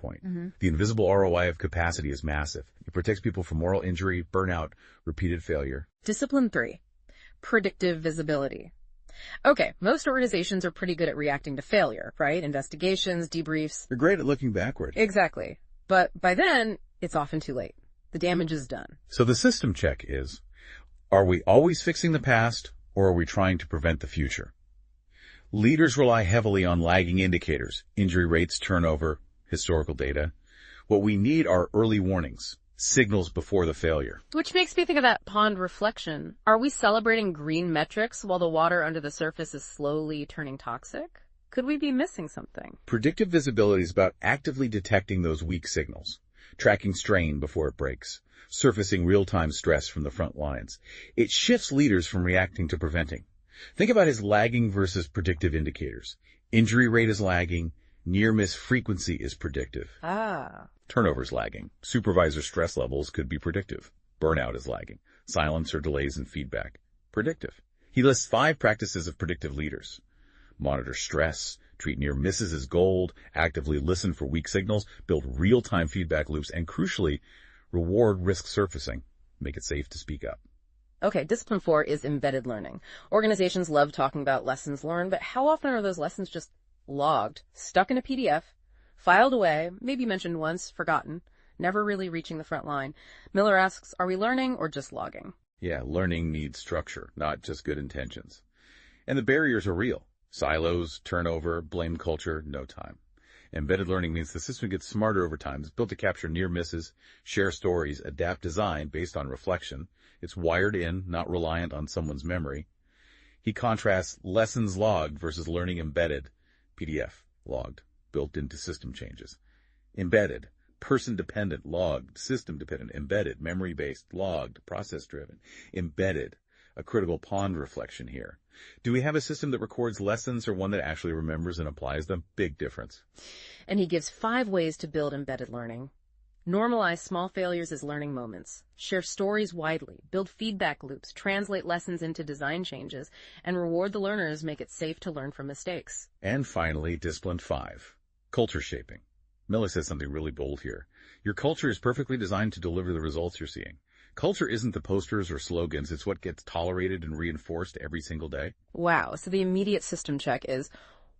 point. The invisible ROI of capacity is massive. It protects people from moral injury, burnout, repeated failure. Discipline 3, predictive visibility. Okay, most organizations are pretty good at reacting to failure, right? Investigations, debriefs. You're great at looking backward. Exactly. But by then, it's often too late. The damage is done. So the system check is, are we always fixing the past, or are we trying to prevent the future? Leaders rely heavily on lagging indicators, injury rates, turnover, historical data. What we need are early warnings, signals before the failure. Which makes me think of that pond reflection. Are we celebrating green metrics while the water under the surface is slowly turning toxic? Could we be missing something? Predictive visibility is about actively detecting those weak signals, tracking strain before it breaks, surfacing real-time stress from the front lines. It shifts leaders from reacting to preventing. Think about his lagging versus predictive indicators. Injury rate is lagging. Near-miss frequency is predictive. Turnover is lagging. Supervisor stress levels could be predictive. Burnout is lagging. Silence or delays in feedback. Predictive. He lists 5 practices of predictive leaders. Monitor stress, treat near misses as gold, actively listen for weak signals, build real-time feedback loops, and crucially, reward risk surfacing. Make it safe to speak up. Okay, discipline 4 is embedded learning. Organizations love talking about lessons learned, but how often are those lessons just logged, stuck in a PDF, filed away, maybe mentioned once, forgotten, never really reaching the front line? Miller asks, are we learning or just logging? Yeah, learning needs structure, not just good intentions. And the barriers are real. Silos, turnover, blame culture, no time. Embedded learning means the system gets smarter over time. It's built to capture near misses, share stories, adapt design based on reflection. It's wired in, not reliant on someone's memory. He contrasts lessons logged versus learning embedded, PDF, logged, built into system changes. Embedded, person-dependent, logged, system-dependent, embedded, memory-based, logged, process-driven. Embedded, a critical pond reflection here. Do we have a system that records lessons or one that actually remembers and applies them? Big difference. And he gives 5 ways to build embedded learning. Normalize small failures as learning moments. Share stories widely. Build feedback loops. Translate lessons into design changes. And reward the learners, make it safe to learn from mistakes. And finally, discipline 5, culture shaping. Miller says something really bold here. Your culture is perfectly designed to deliver the results you're seeing. Culture isn't the posters or slogans. It's what gets tolerated and reinforced every single day. Wow. So the immediate system check is,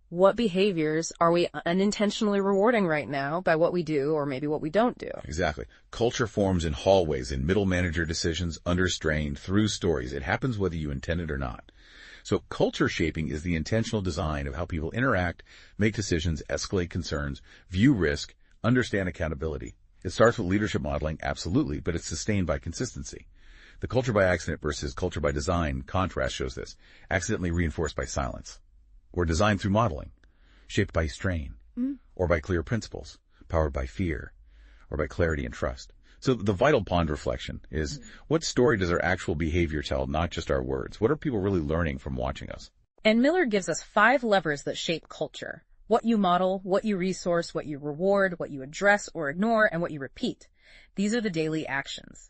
what behaviors are we unintentionally rewarding right now by what we do or maybe what we don't do? Exactly. Culture forms in hallways, in middle manager decisions, under strain, through stories. It happens whether you intend it or not. So culture shaping is the intentional design of how people interact, make decisions, escalate concerns, view risk, understand accountability. It starts with leadership modeling, absolutely, but it's sustained by consistency. The culture by accident versus culture by design contrast shows this. Accidentally reinforced by silence, or designed through modeling, shaped by strain, or by clear principles, powered by fear, or by clarity and trust. So the vital pond reflection is, what story does our actual behavior tell, not just our words? What are people really learning from watching us? And Miller gives us 5 levers that shape culture. What you model, what you resource, what you reward, what you address or ignore, and what you repeat. These are the daily actions.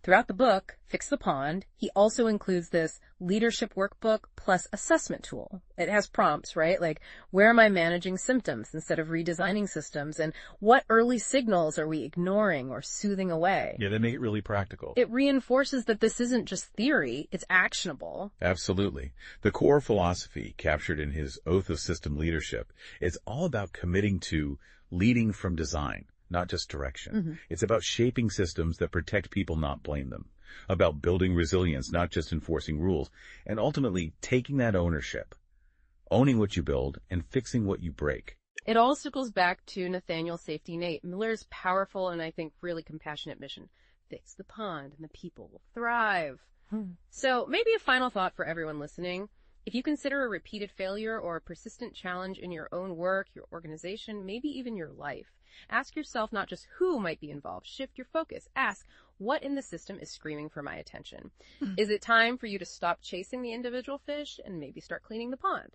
Throughout the book, Fix the Pond, he also includes this leadership workbook plus assessment tool. It has prompts, right? Like, where am I managing symptoms instead of redesigning systems? And what early signals are we ignoring or soothing away? Yeah, they make it really practical. It reinforces that this isn't just theory, it's actionable. Absolutely. The core philosophy captured in his Oath of System Leadership is all about committing to leading from design, not just direction. It's about shaping systems that protect people, not blame them. About building resilience, not just enforcing rules. And ultimately, taking that ownership, owning what you build, and fixing what you break. It all circles back to Nathaniel Safety Nate, Miller's powerful and I think really compassionate mission. Fix the pond and the people will thrive. So maybe a final thought for everyone listening. If you consider a repeated failure or a persistent challenge in your own work, your organization, maybe even your life, ask yourself not just who might be involved. Shift your focus. Ask, what in the system is screaming for my attention? Is it time for you to stop chasing the individual fish and maybe start cleaning the pond?